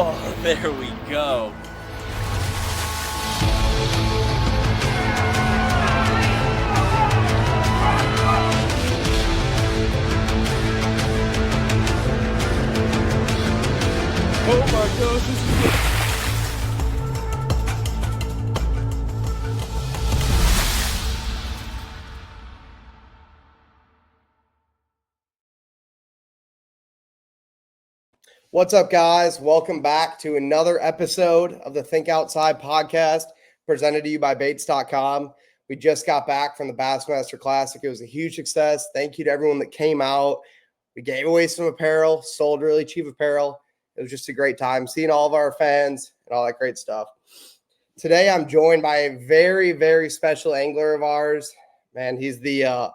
Oh, there we go. Oh my gosh, this is it. What's up, guys? Welcome back to another episode of the Think Outside podcast presented to you by Baits.com. We just got back from the Bassmaster Classic. It was a huge success. Thank you to everyone that came out. We gave away some apparel, sold really cheap apparel. It was just a great time seeing all of our fans and all that great stuff. Today, I'm joined by a very, very special angler of ours. Man, he's a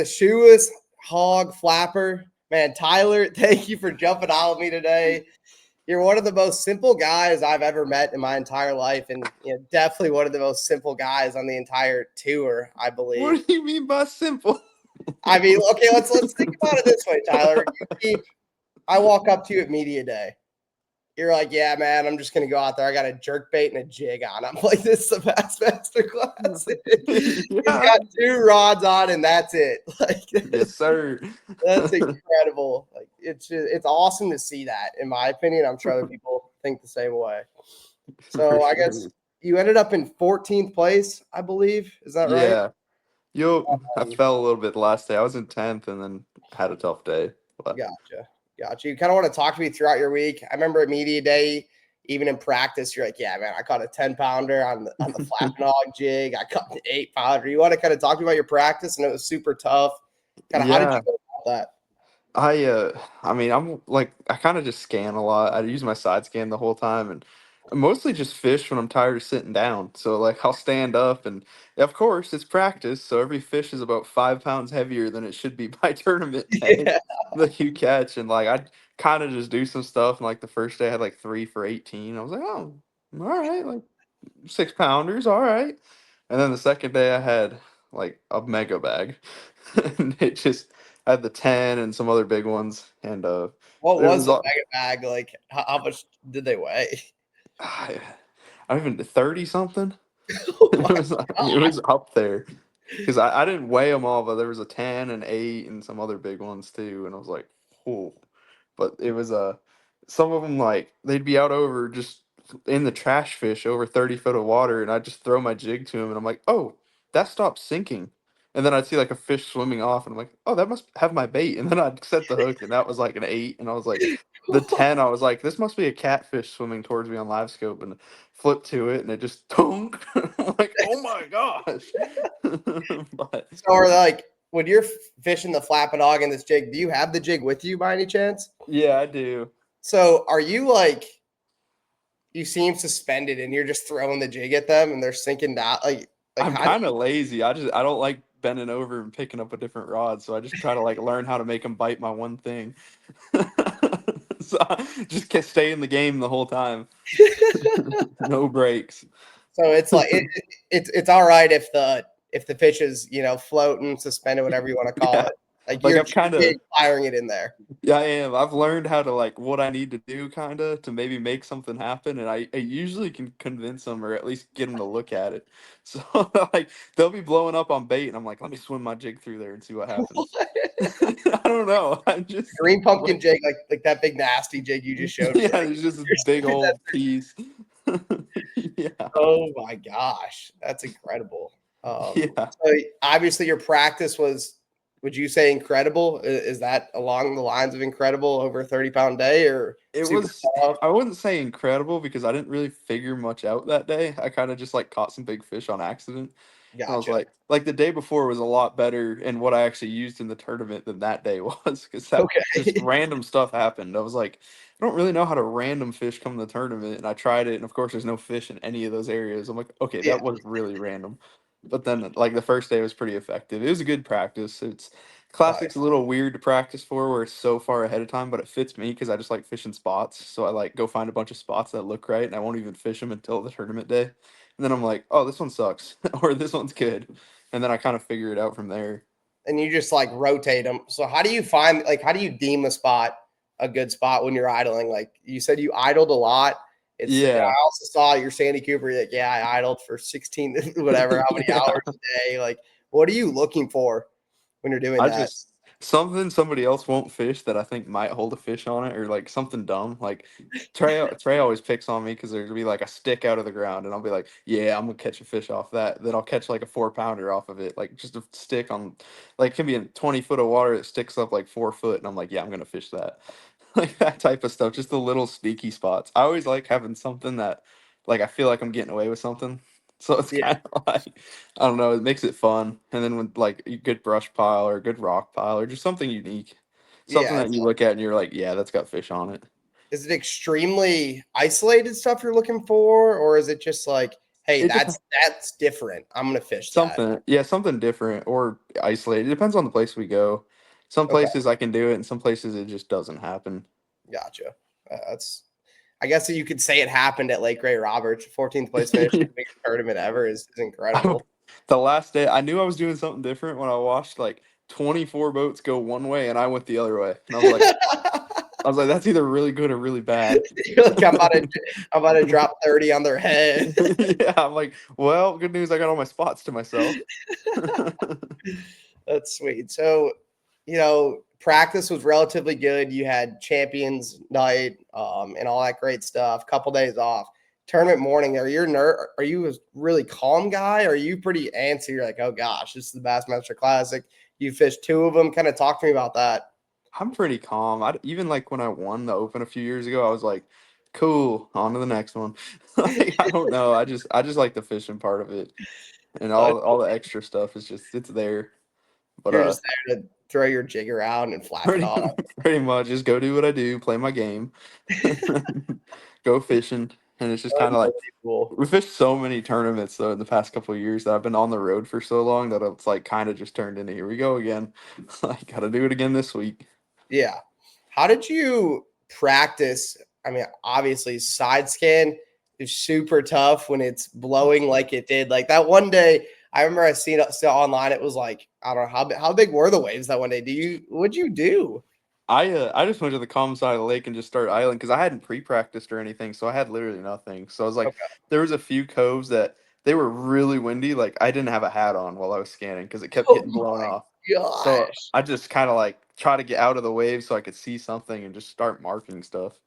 Shoeless Hog Flapper. Man, Tyler, thank you for jumping out with me today. You're one of the most simple guys I've ever met in my entire life, and definitely one of the most simple guys on the entire tour, I believe. What do you mean by simple? I mean, okay, let's think about it this way, Tyler. I walk up to you at media day. You're like, yeah, man, I'm just going to go out there. I got a jerk bait and a jig on. I'm like, this is a Bassmaster Classic. He's got 2 rods on, and that's it. Like, yes, sir. That's incredible. Like, it's awesome to see that, in my opinion. I'm sure other people think the same way. So I guess you ended up in 14th place, I believe. Is that right? Yeah. I fell a little bit the last day. I was in 10th and then had a tough day. But. Gotcha. You kind of want to talk to me throughout your week. I remember at media day, even in practice, you're like, yeah, man, I caught a 10-pounder on the flapping hog jig. I caught an 8-pounder. You want to kind of talk to me about your practice, and it was super tough. Kind of how did you go about that? I mean, I kind of just scan a lot. I use my side scan the whole time, and I mostly just fish when I'm tired of sitting down. So like I'll stand up, and of course it's practice. So every fish is about 5 pounds heavier than it should be by tournament day that you catch. And like I kind of just do some stuff. And like the first day I had like 3 for 18. I was like, oh, all right, like 6-pounders, all right. And then the second day I had like a mega bag, and it just I had the 10 and some other big ones. And what was the mega bag? Like, how much did they weigh? I even 30 something. Oh it was up there because I didn't weigh them all, but there was a 10 and 8 and some other big ones too. And I was like, oh, but it was some of them like they'd be out over just in the trash fish over 30 foot of water, and I'd just throw my jig to him, and I'm like, oh, that stopped sinking. And then I'd see like a fish swimming off, and I'm like, oh, that must have my bait. And then I'd set the hook, and that was like an 8. And I was like, the 10, I was like, this must be a catfish swimming towards me on live scope, and flip to it, and it just tunk. I'm like, oh my gosh. But, so are like, when you're fishing the flapping hog in this jig, do you have the jig with you by any chance? Yeah, I do. So are you like, you seem suspended and you're just throwing the jig at them and they're sinking down? Like I'm kind of lazy. I don't like bending over and picking up a different rod, so I just try to like learn how to make them bite my one thing. So I just can't stay in the game the whole time. No breaks. So it's like it's all right if the fish is floating, suspended, whatever you want to call it. Like you're kind of firing it in there. Yeah, I am. I've learned how to like what I need to do kind of to maybe make something happen, and I usually can convince them or at least get them to look at it. So like they'll be blowing up on bait, and I'm like, let me swim my jig through there and see what happens. I don't know. I just green pumpkin jig, like that big nasty jig you just showed. Yeah, it's just a big old piece. Yeah. Oh my gosh, that's incredible. Yeah. So obviously your practice was, would you say, incredible? Is that along the lines of incredible over a 30-pound day, or it was tough? I wouldn't say incredible because I didn't really figure much out that day. I kind of just like caught some big fish on accident. Gotcha. I was like the day before was a lot better in what I actually used in the tournament than that day was, because just random stuff happened. I was like, I don't really know how to random fish come to the tournament, and I tried it, and of course there's no fish in any of those areas. I'm like, okay, that was really random. But then like the first day was pretty effective. It was a good practice. It's Classic's a little weird to practice for where it's so far ahead of time, but it fits me because I just like fishing spots. So I like go find a bunch of spots that look right, and I won't even fish them until the tournament day. And then I'm like, oh, this one sucks, or this one's good. And then I kind of figure it out from there. And you just like rotate them. So how do you find, like, how do you deem a spot a good spot when you're idling? Like you said, you idled a lot. I Yeah. also saw your Sandy Cooper. Like, yeah, I idled for 16, whatever, how many Yeah. hours a day. Like, what are you looking for when you're doing I that? just something somebody else won't fish that I think might hold a fish on it, or like something dumb. Like Trey always picks on me because there'll be like a stick out of the ground, and I'll be like, "Yeah, I'm gonna catch a fish off that." Then I'll catch like a 4 pounder off of it, like just a stick on, like it can be in 20 foot of water that sticks up like 4 foot, and I'm like, "Yeah, I'm gonna fish that." Like that type of stuff, just the little sneaky spots. I always like having something that, like I feel like I'm getting away with something. So it's Yeah. kind of like I don't know, it makes it fun. And then with like a good brush pile or a good rock pile or just something unique, something Yeah. that you look at and you're like, yeah, that's got fish on it. Is it extremely isolated stuff you're looking for? Or is it just like, hey, It depends. that's different. I'm going to fish that. Something, yeah, something different or isolated. It depends on the place we go. Some Okay. places I can do it, and some places it just doesn't happen. Gotcha. I guess you could say it happened at Lake Ray Roberts. 14th place finish in the biggest tournament ever is incredible. The last day, I knew I was doing something different when I watched like 24 boats go one way and I went the other way. And I was like, that's either really good or really bad. You're like, I'm about to drop 30 on their head. Yeah, I'm like, well, good news, I got all my spots to myself. That's sweet. So, practice was relatively good. You had champions night, and all that great stuff. Couple days off. Tournament morning. Are you a really calm guy? Or are you pretty antsy? You're like, oh gosh, this is the Bassmaster Classic. You fished 2 of them. Kind of talk to me about that. I'm pretty calm. Even like when I won the Open a few years ago, I was like, cool, on to the next one. Like, I don't know. I just like the fishing part of it, and all the extra stuff is just it's there. But You're just there to throw your jig around and flap it pretty off. pretty much just go do what I do, play my game, go fishing, and it's just kind of like Unbelievable. we fished so many tournaments though in the past couple of years that I've been on the road for so long that it's like kind of just turned into here we go again. I got to do it again this week. Yeah. How did you practice? I mean, obviously, side scan is super tough when it's blowing like it did. Like that one day, I remember I seen it still online. It was like, I don't know how big were the waves that one day. What'd you do? I just went to the calm side of the lake and just started island because I hadn't pre-practiced or anything, so I had literally nothing. So I was like, Okay. there was a few coves that they were really windy. Like I didn't have a hat on while I was scanning because it kept Oh getting blown my off. So gosh. I just kind of like try to get out of the wave so I could see something and just start marking stuff.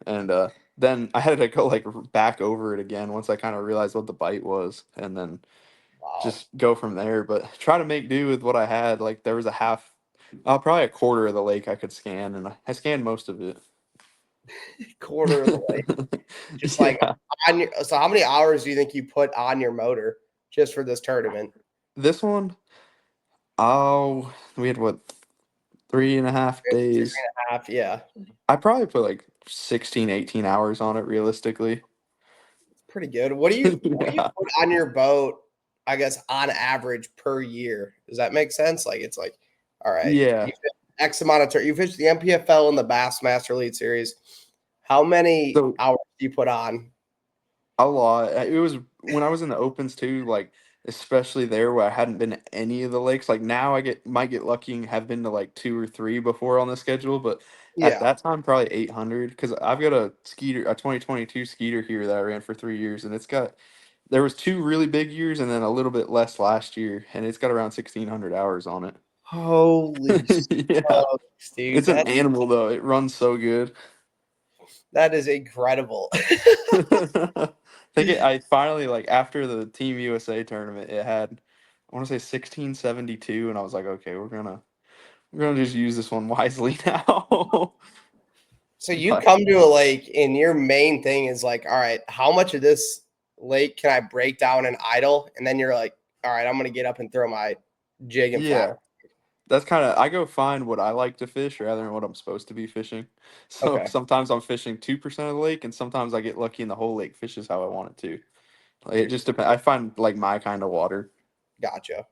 And then I had to go like back over it again once I kind of realized what the bite was, and then Wow. just go from there. But try to make do with what I had. Like there was probably a quarter of the lake I could scan, and I scanned most of it. Quarter of the way. Just like Yeah. so how many hours do you think you put on your motor just for this tournament? This one, oh, we had what, 3.5 days. 3.5. Yeah. I probably put like 16, 18 hours on it realistically. Pretty good. What do you Yeah. put on your boat, I guess, on average per year? Does that make sense? Like it's like, all right, you Yeah. fish X amount of you fished the MPFL and the Bassmaster Elite Series. How many So hours do you put on? a lot. It was when I was in the opens too, like especially there where I hadn't been to any of the lakes. Like now might get lucky and have been to like 2 or 3 before on the schedule, but at Yeah. that time probably 800 because I've got a 2022 Skeeter here that I ran for 3 years, and there was 2 really big years and then a little bit less last year, and it's got around 1,600 hours on it. Holy Yeah, smokes, dude. it's an animal though. It runs so good. That is incredible. I finally like after the Team USA tournament, it had I want to say 1672, and I was like, okay, we're gonna just use this one wisely now. So you But come to a lake and your main thing is like, all right, how much of this lake can I break down and idle? And then you're like, all right, I'm gonna get up and throw my jig and flap. yeah, that's kind of I go find what I like to fish rather than what I'm supposed to be fishing. So Okay, sometimes I'm fishing 2% of the lake, and sometimes I get lucky and the whole lake fishes how I want it to. Like, it just depends. I find like my kind of water. gotcha.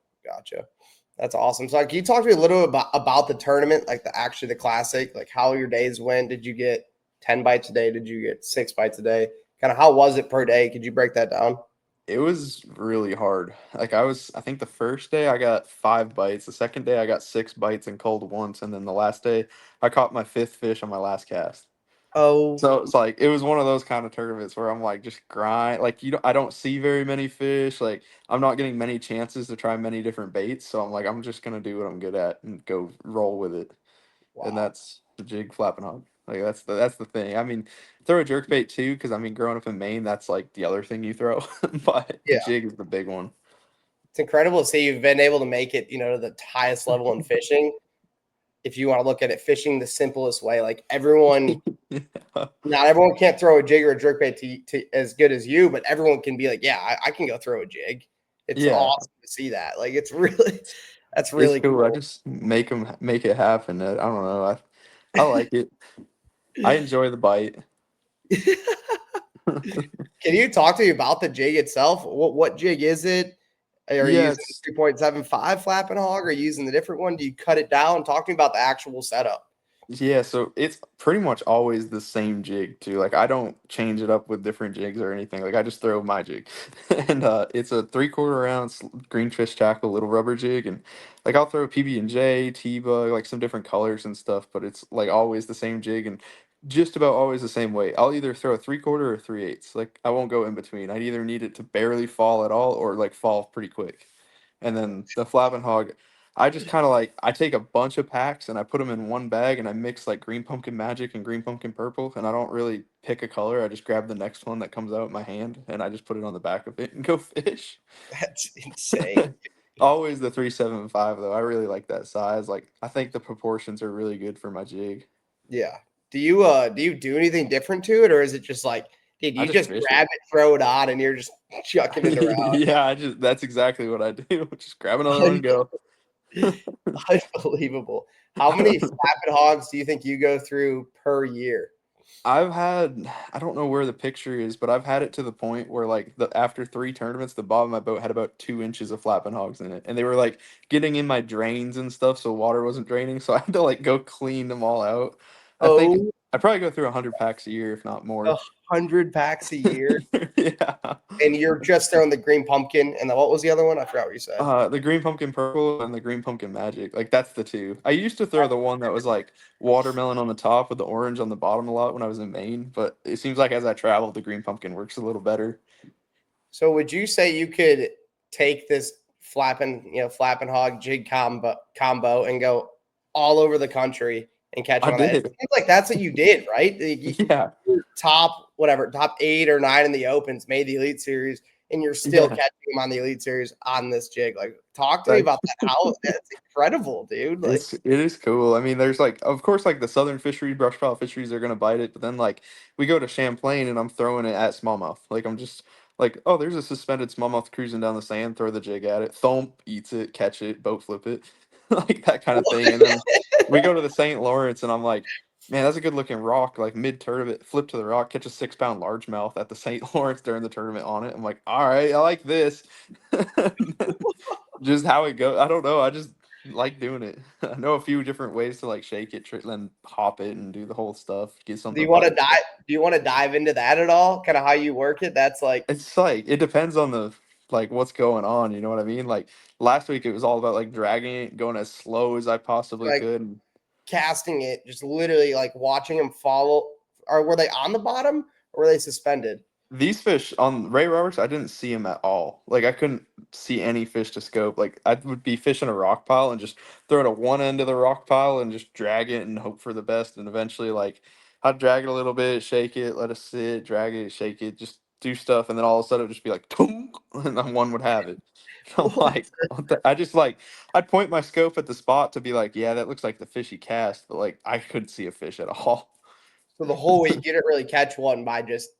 That's awesome. So can you talk to me a little about the tournament, like the classic, like how your days went? Did you get 10 bites a day? Did you get 6 bites a day? Kind of how was it per day? Could you break that down? It was really hard. Like I think the first day I got 5 bites. The second day I got 6 bites and culled once, and then the last day I caught my 5th fish on my last cast. Oh, So it's like it was one of those kind of tournaments where I'm like just grind. Like I don't see very many fish. Like I'm not getting many chances to try many different baits. So I'm like I'm just gonna do what I'm good at and go roll with it. And wow. that's the jig flapping hog. Like that's the thing. I mean, throw a jerk bait too, because I mean, growing up in Maine, that's like the other thing you throw. But the Yeah. jig is the big one. It's incredible to see you've been able to make it, to the highest level in fishing. If you want to look at it, fishing the simplest way, like not everyone can't throw a jig or a jerkbait to as good as you, but everyone can be like, yeah, I can go throw a jig. It's Yeah, awesome to see that. Like, that's it's really cool. I cool. just make it happen. I don't know. I like it. I enjoy the bite. Can you talk to me about the jig itself? What jig is it? Are you Yeah, using the 3.75 flapping hog? Or are you using the different one? Do you cut it down? Talk to me about the actual setup. yeah, so it's pretty much always the same jig too. Like I don't change it up with different jigs or anything. Like I just throw my jig, and it's a 3/4 ounce greenfish tackle little rubber jig, and like I'll throw PB&J, T-bug, like some different colors and stuff. But it's like always the same jig and just about always the same weight. I'll either throw a 3/4 or 3/8. Like I won't go in between. I either need it to barely fall at all or like fall pretty quick. And then the flapping hog, I just kind of like I take a bunch of packs and I put them in one bag and I mix like green pumpkin magic and green pumpkin purple and I don't really pick a color. I just grab the next one that comes out in my hand and I just put it on the back of it and go fish. That's insane. Always the 375 though. I really like that size. Like I think the proportions are really good for my jig. Yeah. Do you do anything different to it, or is it just like, dude, I you just just fish it. grab it, throw it on, and you're just chucking it around? Yeah, that's exactly what I do. Just grab another one and go. Unbelievable. How many flapping hogs do you think you go through per year? I don't know where the picture is, but I've had it to the point where like after 3 tournaments, the bottom of my boat had about 2 inches of flapping hogs in it. And they were like getting in my drains and stuff, so water wasn't draining. So I had to like go clean them all out. I think Oh, I probably go through 100 packs a year, if not a more. 100 packs a year, Yeah. and you're just throwing the green pumpkin, and what was the other one? I forgot what you said. The green pumpkin purple and the green pumpkin magic. Like that's the two. I used to throw the one that was like watermelon on the top with the orange on the bottom a lot when I was in Maine, but it seems like as I travel, the green pumpkin works a little better. So would you say you could take this flapping hog jig combo and go all over the country and catch I them on that? It did. seems like that's what you did, right? Yeah. Top 8 or 9 in the opens, made the Elite Series, and you're still Yeah. catching them on the Elite Series on this jig. Like, talk to me That, about that. How that's incredible, dude. Like, it is cool. I mean, there's like of course like the southern fishery, brush pile fisheries are gonna bite it, but then like we go to Champlain and I'm throwing it at smallmouth. Like I'm just like, oh, there's a suspended smallmouth cruising down the sand, throw the jig at it, thump, eats it, catch it, boat flip it, like that kind of thing. And then we go to the St. Lawrence and I'm like, man, that's a good looking rock. Like mid tournament, flip to the rock, catch a 6 pound largemouth at the St. Lawrence during the tournament on it. I'm like, all right, I like this. Just how it goes. I don't know. I just like doing it. I know a few different ways to like shake it, then hop it, and do the whole stuff. Get do something you want to bite. dive? Do you want to dive into that at all? Kind of how you work it? That's like It's like it depends on the like what's going on. You know what I mean? Like last week, it was all about like dragging it, going as slow as I possibly like could. casting it, just literally like watching them follow. Or were they on the bottom or were they suspended? These fish on Ray Roberts, I didn't see him at all. Like I couldn't see any fish to scope. Like I would be fishing a rock pile and just throw it at one end of the rock pile and just drag it and hope for the best. And eventually, like I'd drag it a little bit, shake it, let it sit, drag it, shake it, just do stuff, and then all of a sudden it'd just be like, "Tunk," and then one would have it. I'm like, what I just like I'd point my scope at the spot to be like, yeah, that looks like the fish he cast, but like I couldn't see a fish at all. So the whole week you didn't really catch one by just,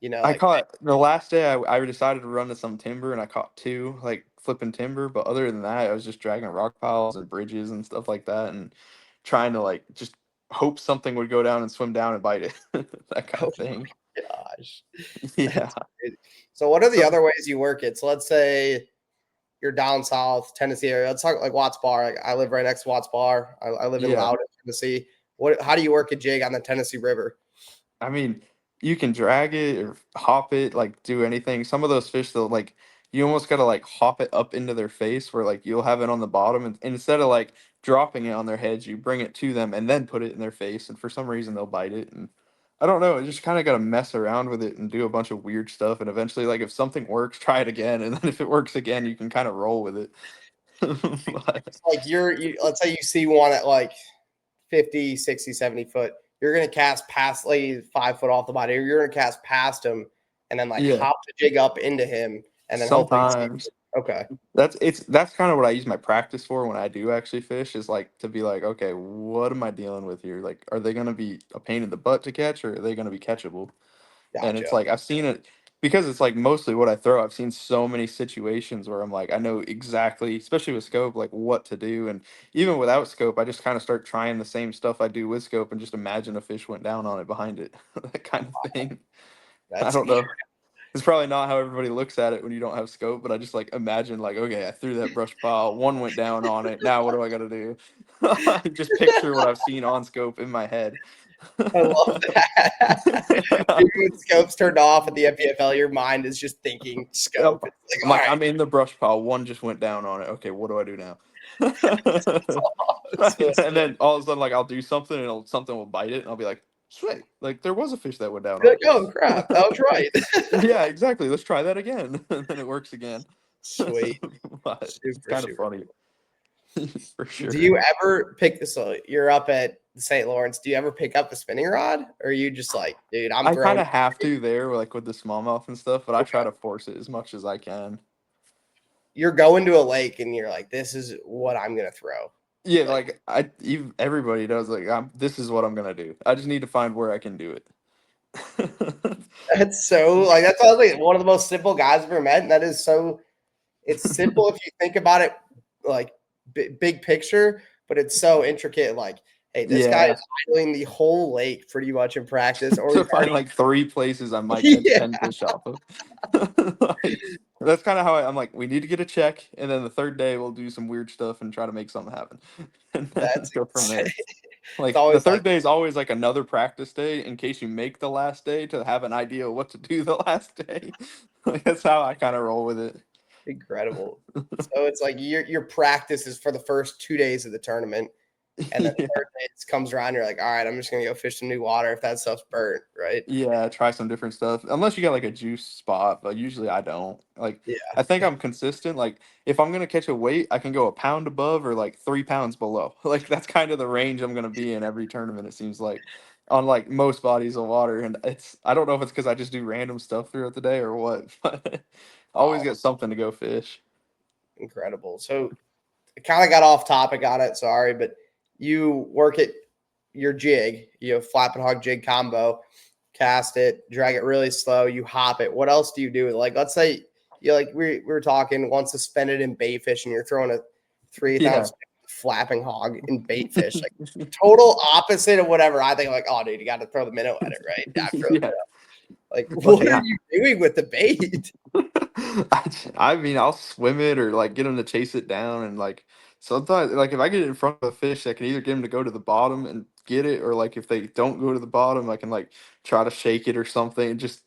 I like caught the last day I decided to run to some timber and I caught two, like flipping timber. But other than that, I was just dragging rock piles and bridges and stuff like that and trying to like just hope something would go down and swim down and bite it. That kind oh of thing. my gosh. Yeah. That's crazy. So what are the So other ways you work it? So let's say you're down south, Tennessee area. Let's talk like Watts Bar. Like, I live right next to Watts Bar. I live in yeah. Loudon, Tennessee. How do you work a jig on the Tennessee River? I mean, you can drag it or hop it, like do anything. Some of those fish though, like you almost gotta like hop it up into their face where like you'll have it on the bottom and instead of like dropping it on their heads, you bring it to them and then put it in their face and for some reason they'll bite it and I don't know, you just kind of got to mess around with it and do a bunch of weird stuff and eventually like if something works, try it again and then if it works again, you can kind of roll with it. But, Like let's say you see one at like 50, 60, 70 foot, you're going to cast past like 5 foot off the body, or you're going to cast past him and then like yeah, hop the jig up into him and then hopefully see. sometimes Okay. that's kind of what I use my practice for when I do actually fish is like to be like, okay, what am I dealing with here? Like, are they gonna be a pain in the butt to catch or are they gonna be catchable? And it's Gotcha. like I've seen it because it's like mostly what I throw. I've seen so many situations where I'm like, I know exactly, especially with scope, like what to do. And even without scope, I just kind of start trying the same stuff I do with scope and just imagine a fish went down on it behind it. That kind of thing. I That's don't know. It's probably not how everybody looks at it when you don't have scope, but I just like imagine like, okay, I threw that brush pile, one went down on it. Now what do I got to do? Just picture what I've seen on scope in my head. I love that. Even with scopes turned off at the MPFL, your mind is just thinking Yep. scope. It's like, I'm all like, right, I'm in the brush pile. One just went down on it. Okay, what do I do now? so And then all of a sudden, like I'll do something and something will bite it, and I'll be like, sweet, like there was a fish that went down on like, oh crap, that was right. it. Yeah, exactly. Let's try that again, and then it works again. Sweet, But it's super kind of super. funny for Do sure. you ever pick so you're up at St. Lawrence? Do you ever pick up the spinning rod, or are you just like, dude, I'm I kind throwing? of have to there, like with the smallmouth and stuff, but I try Okay. to force it as much as I can. You're going to a lake and you're like, this is what I'm gonna throw. Yeah, Like like everybody does. Like this is what I'm gonna do. I just need to find where I can do it. that's so like that sounds like one of the most simple guys I've ever met, and that is so. It's simple if you think about it, like big picture, but it's so intricate. Like, hey, this guy Yeah, is idling the whole lake pretty much in practice, or to he's find like 3 places I might already catch yeah. 10 fish off of. Like, that's kind of how I'm like, we need to get a check, and then the third day we'll do some weird stuff and try to make something happen, and then That's go from insane. there. It's Like the always like third day is always like another practice day in case you make the last day to have an idea of what to do the last day. Like that's how I kind of roll with it. incredible. So it's like your practice is for the first 2 days of the tournament, and then the Yeah. third day comes around, you're like, all right, I'm just gonna go fish some new water if that stuff's burnt, right? Yeah, try some different stuff. Unless you got like a juice spot, but usually I don't. Like Yeah, I think I'm consistent. Like if I'm gonna catch a weight, I can go a pound above or like 3 pounds below. Like that's kind of the range I'm gonna be in every tournament, it seems like, on like most bodies of water. And it's I don't know if it's because I just do random stuff throughout the day or what, but I always wow, get something to go fish. incredible. So I kind of got off topic on it, sorry, but you work at your jig, you have flap and hog jig combo, cast it, drag it really slow, you hop it. What else do you do? Like, let's say you like we were talking once suspended in bait fish and you're throwing a 3 Yeah. ounce flapping hog in bait fish, like total opposite of whatever I think. Like, oh, dude, you got to throw the minnow at it, right? After Yeah. like, what Like are you doing with the bait? I mean, I'll swim it or like get them to chase it down, and like sometimes, like if I get it in front of a fish, I can either get them to go to the bottom and get it, or like if they don't go to the bottom, I can like try to shake it or something, and just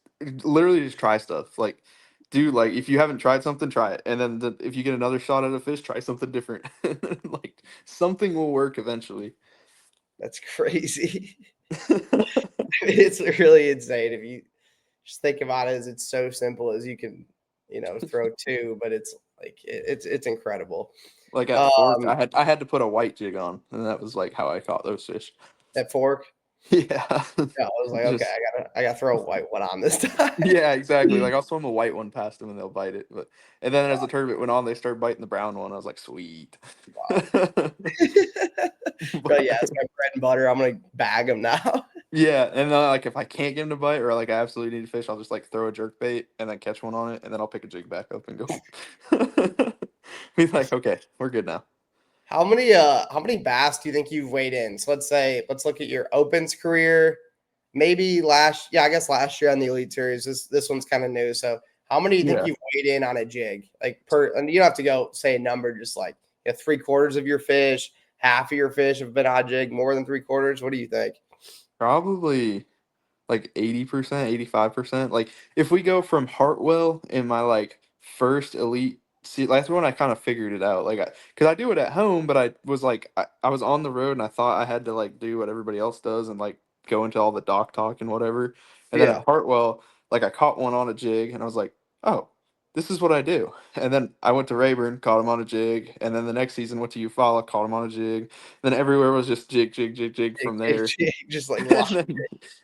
literally just try stuff. Like, do like if you haven't tried something, try it, and then if you get another shot at a fish, try something different. Like something will work eventually. That's crazy. It's really insane if you just think about it as it's so simple as you can, throw two, but it's like it's incredible. Like at Fork, Um, I had to put a white jig on, and that was like how I caught those fish. at Fork, Yeah. yeah, I was like, okay, Just I gotta throw a white one on this time. yeah, exactly. Like I'll swim a white one past them and they'll bite it. But and then as the tournament went on, they started biting the brown one. I was like, sweet. Wow. But yeah, it's But my bread and butter. I'm gonna bag them now. yeah, and then like if I can't get him to bite or like I absolutely need to fish, I'll just like throw a jerk bait and then catch one on it, and then I'll pick a jig back up and go. Be like, okay, we're good now. How many bass do you think you've weighed in? So let's look at your opens career. Maybe I guess last year on the Elite Series. This one's kind of new. So how many do you think Yeah. you've weighed in on a jig? Like and you don't have to go say a number, just like 3/4 of your fish, half of your fish have been on a jig, more than 3/4. What do you think? Probably like 80%, 85%. Like if we go from Hartwell in my like first elite, see, that's when I kind of figured it out. Like, because I do it at home, but I was like, I was on the road and I thought I had to like do what everybody else does and like go into all the dock talk and whatever. And then Yeah. at Hartwell, like I caught one on a jig and I was like, oh, this is what I do. And then I went to Rayburn, caught him on a jig, and then the next season went to Eufaula, caught him on a jig. Then everywhere was just jig, jig, jig, jig from there. Just like And lock. then,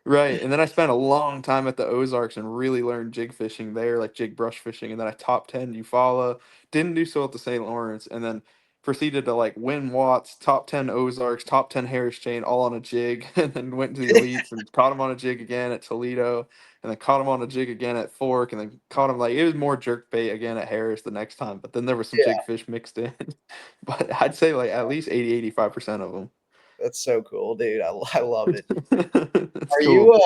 right, and then I spent a long time at the Ozarks and really learned jig fishing there, like jig brush fishing. And then I top 10 Eufaula, didn't do so at the St. Lawrence, and then proceeded to like win Watts, top 10 Ozarks, top 10 Harris Chain, all on a jig, and then went to the elites and caught him on a jig again at Toledo, and then caught him on a jig again at Fork, and then caught him like it was more jerk bait again at Harris the next time, but then there was some Yeah, jig fish mixed in. But I'd say like at least 80-85% of them. that's so cool, dude. I love it. It's Are cool. you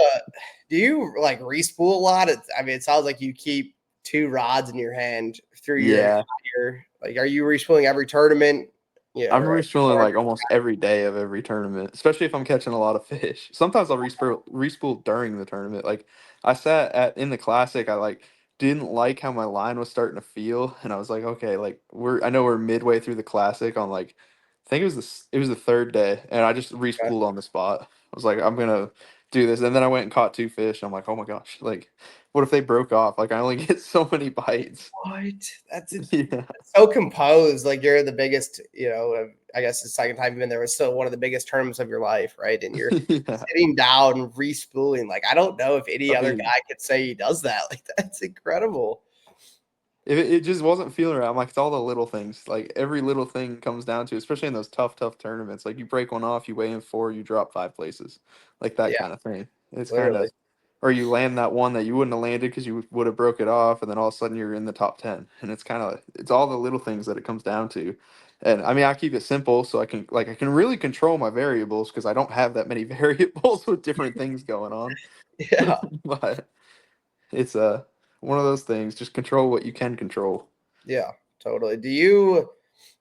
do you like respool a lot? I mean, it sounds like you keep two rods in your hand through your Yeah. entire, like, are you respooling every tournament? Yeah, I'm right. respooling like almost every day of every tournament, especially if I'm catching a lot of fish. Sometimes I'll respool during the tournament. Like I sat at in the classic, I like didn't like how my line was starting to feel, and I was like, okay, like I know we're midway through the classic on like I think it was the third day, and I just Okay. respooled on the spot. I was like, I'm gonna do this, and then I went and caught two fish. And I'm like, oh my gosh, like what if they broke off? Like I only get so many bites. What? That's it. Yeah, So composed, like you're the biggest, I guess the second time you've been there was still one of the biggest tournaments of your life, right? And you're yeah. sitting down respooling. Like, I don't know if any I other mean, guy could say he does that. Like, that's incredible. if it just wasn't feeling right, I'm like, it's all the little things. Like every little thing comes down to, especially in those tough, tough tournaments. Like you break one off, you weigh in four, you drop 5 places, like that Yeah, kind of thing. It's kind literally. of, or you land that one that you wouldn't have landed because you would have broke it off, and then all of a sudden you're in the top 10. And it's kind of, it's all the little things that it comes down to. And I mean, I keep it simple so I can really control my variables because I don't have that many variables with different things going on. Yeah, But it's one of those things. Just control what you can control. yeah, totally. Do you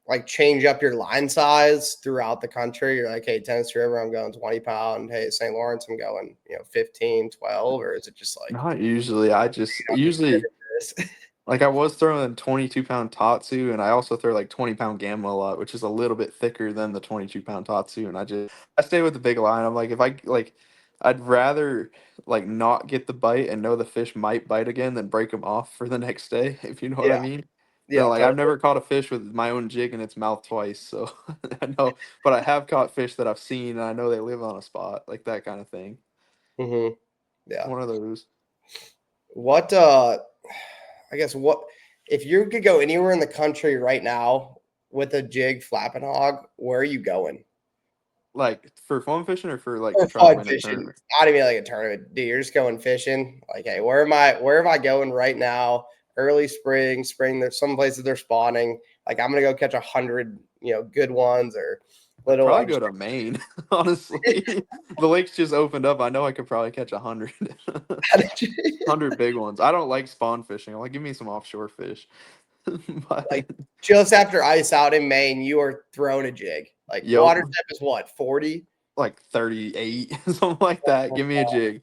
like change up your line size throughout the country? You're like, hey, Tennessee River, I'm going 20 pound. Hey, St. Lawrence, I'm going, 15, 12. Or is it just like, Not usually. I just I'm just good usually at this? like I was throwing 22-pound Tatsu, and I also throw like 20-pound Gamma a lot, which is a little bit thicker than the 22-pound Tatsu. And I stay with the big line. I'm like, if I like, I'd rather like not get the bite and know the fish might bite again than break them off for the next day, if you know what I Yeah, mean. yeah, Then like totally. I've never caught a fish with my own jig in its mouth twice, so I know. But I have caught fish that I've seen, and I know they live on a spot, like that kind of thing. Yeah. One of those. What I guess what if you could go anywhere in the country right now with a jig flapping hog, where are you going? Like for fun fishing or for like Or to try to fun win a fishing. tournament? Not even like a tournament. Dude, you're just going fishing. Like, hey, where am I going right now? Early spring, there's some places they're spawning. Like, I'm gonna go catch 100, good ones or I'd little probably ones. go to Maine, honestly. The lakes just opened up. I know I could probably catch 100. 100 big ones. I don't like spawn fishing. I'm like, give me some offshore fish. But Like, just after ice out in Maine, you are throwing a jig. Like, yep, water depth is what, 40? like 38, something like that. Give me a jig.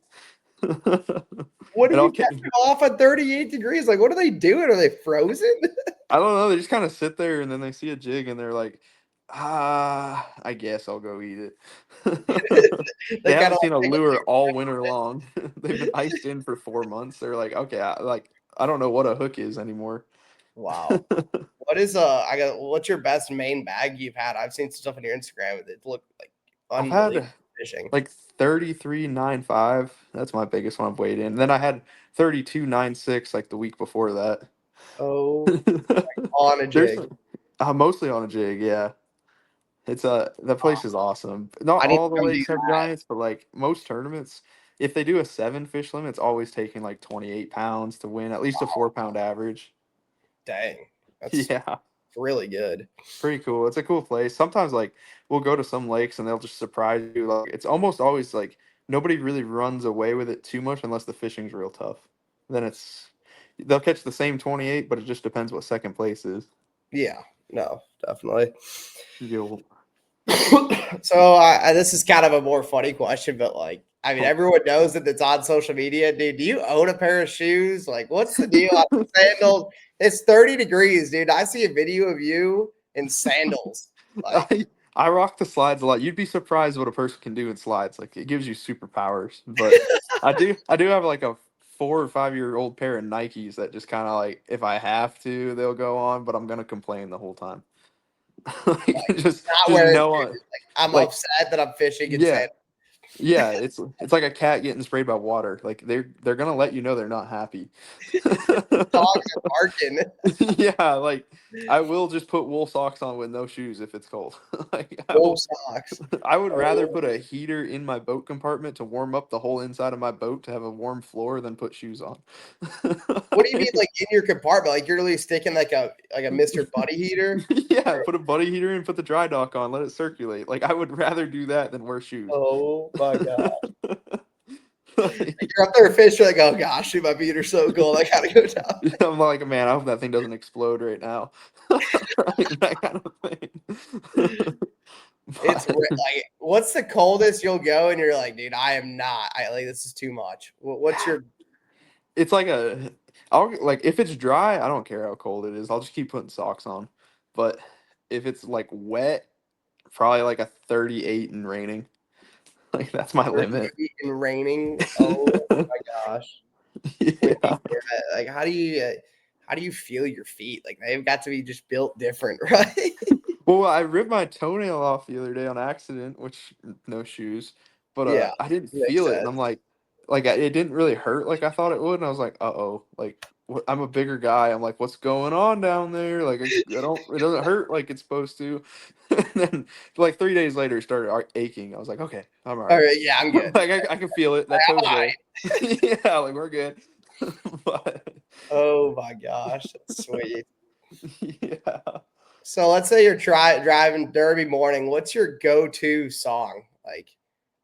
What are And I'll you catch, catching off at 38 degrees? Like, what are they doing? Are they frozen? I don't know. They just kind of sit there and then they see a jig and they're like, I guess I'll go eat it. They They kind haven't of seen a like take lure all a winter long. They've been iced in for 4 months. They're like, okay, I don't know what a hook is anymore. wow. What is what's your best main bag you've had? I've seen stuff on your Instagram that look like I've unbelievable had fishing. like 33.95. That's my biggest one I've weighed in. Then I had 32.96 like the week before that. Oh, on a There's jig. mostly on a jig, yeah. It's the place is awesome. Not I need all to the come do lakes have that. giants, but like most tournaments, if they do a 7 fish limit, it's always taking like 28 pounds to win, at least a 4 pound average. Dang, that's Yeah, really good. pretty cool. It's a cool place. Sometimes like we'll go to some lakes and they'll just surprise you. Like it's almost always like nobody really runs away with it too much unless the fishing's real tough. Then they'll catch the same 28, but it just depends what second place is. Yeah, no, definitely. You'll So this is kind of a more funny question, but like, I mean, everyone knows that it's on social media, dude. Do you own a pair of shoes? Like, what's the deal on the sandals? It's 30 degrees, dude. I see a video of you in sandals. Like, I rock the slides a lot. You'd be surprised what a person can do in slides. Like it gives you superpowers. But I do have like a 4 or 5 year old pair of Nikes that just kind of like if I have to, they'll go on, but I'm gonna complain the whole time. Like, not just wearing no, shoes. Like, I'm like upset that I'm fishing in yeah, sandals. yeah. It's like a cat getting sprayed by water. Like they're gonna let you know they're not happy. Dogs are barking. Yeah, like I will just put wool socks on with no shoes if it's cold. Like Wool socks. I would rather Oh. put a heater in my boat compartment to warm up the whole inside of my boat to have a warm floor than put shoes on. What do you mean, like in your compartment? Like you're really sticking like a Mr. Buddy heater? Yeah, put a buddy heater in, put the dry dock on, let it circulate. Like I would rather do that than wear shoes. Oh my god. Like, You're up there fishing, like, oh gosh, dude, my feet are so cold. I gotta go down. I'm like, man, I hope that thing doesn't explode right now. Right, that kind of thing. It's like, what's the coldest you'll go? And you're like, dude, I am not. I like this is too much. What's your? It's like I'll like if it's dry, I don't care how cold it is. I'll just keep putting socks on. But if it's like wet, probably like a 38 and raining. Like that's my limit. And raining. Oh my gosh. Yeah. Like, how do you feel your feet? Like they've got to be just built different, right? Well, I ripped my toenail off the other day on accident, which no shoes, but Yeah, I didn't makes feel it, and sense. I'm like it didn't really hurt like I thought it would, and I was like, uh-oh, like I'm a bigger guy. I'm like, what's going on down there? Like it doesn't hurt like it's supposed to. And then like 3 days later, it started aching. I was like, okay, I'm all All right. right, yeah, I'm good. Like I can feel it. That I'm toe's all there. Yeah, like we're good. But Oh my gosh, that's sweet. yeah. So let's say you're driving Derby morning. What's your go-to song? Like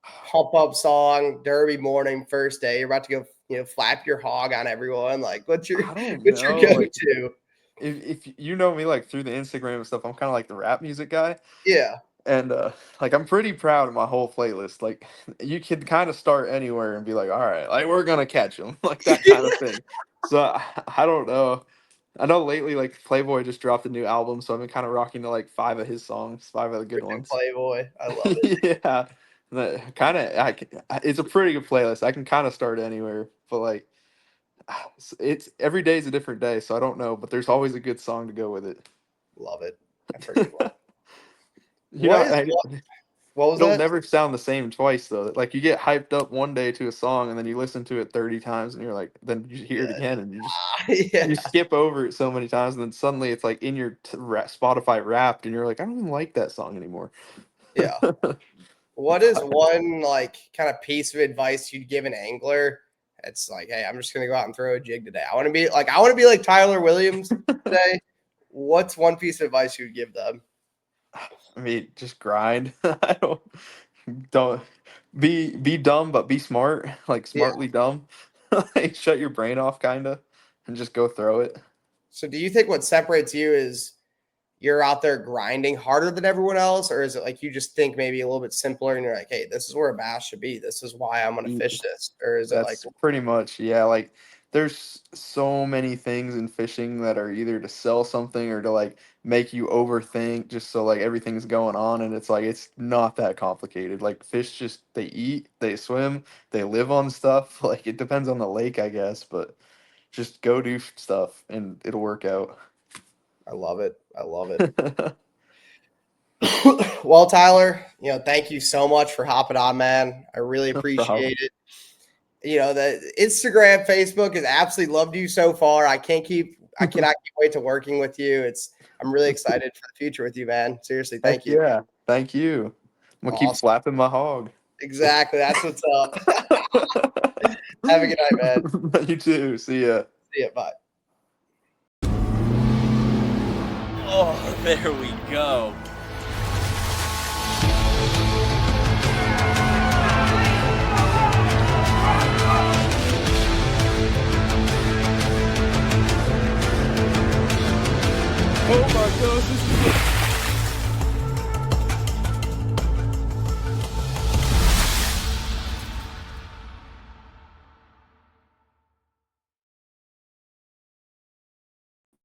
pump up song, Derby morning, first day. You're about to go, flap your hog on everyone. Like, what's your I don't know. Like, go-to? if you know me like through the Instagram and stuff, I'm kind of like the rap music guy. Yeah, And like I'm pretty proud of my whole playlist. Like you could kind of start anywhere and be like, all right, like we're gonna catch them, like that kind of thing. So I don't know. I know lately like Playboy just dropped a new album, so I've been kind of rocking to like 5 of his songs, 5 of the good ones. Playboy, I love it. Yeah, it's a pretty good playlist. I can kind of start anywhere, but like it's every day is a different day, so I don't know. But there's always a good song to go with it. Love it. I freaking love it. You know, What was it'll that? never sound the same twice though. Like you get hyped up one day to a song and then you listen to it 30 times and you're like, then you hear it again and you just Yeah. you skip over it so many times and then suddenly it's like in your Spotify Wrapped and you're like, I don't even like that song anymore. Yeah. What is one like kind of piece of advice you'd give an angler? It's like, hey, I'm just gonna go out and throw a jig today. I want to be like Tyler Williams today. What's one piece of advice you'd give them? I mean, just grind. I don't be dumb, but be smart. Like smartly dumb. Like shut your brain off, kinda, and just go throw it. So, do you think what separates you is you're out there grinding harder than everyone else, or is it like you just think maybe a little bit simpler and you're like, hey, this is where a bass should be. This is why I'm going to fish this, or is it like That's pretty much, yeah. Like, there's so many things in fishing that are either to sell something or to like make you overthink just so like everything's going on. And it's like, it's not that complicated. Like, fish just, they eat, they swim, they live on stuff. Like, it depends on the lake, I guess, but just go do stuff and it'll work out. I love it. I love it. Well, Tyler, thank you so much for hopping on, man. I really appreciate it. The Instagram, Facebook has absolutely loved you so far. I cannot keep wait to working with you. I'm really excited for the future with you, man. Seriously, thank you. Yeah, thank you. I'm gonna keep flapping my hog. Exactly. That's what's up. Have a good night, man. You too. See ya. See ya. Bye. Oh, there we go. Oh my gosh, this is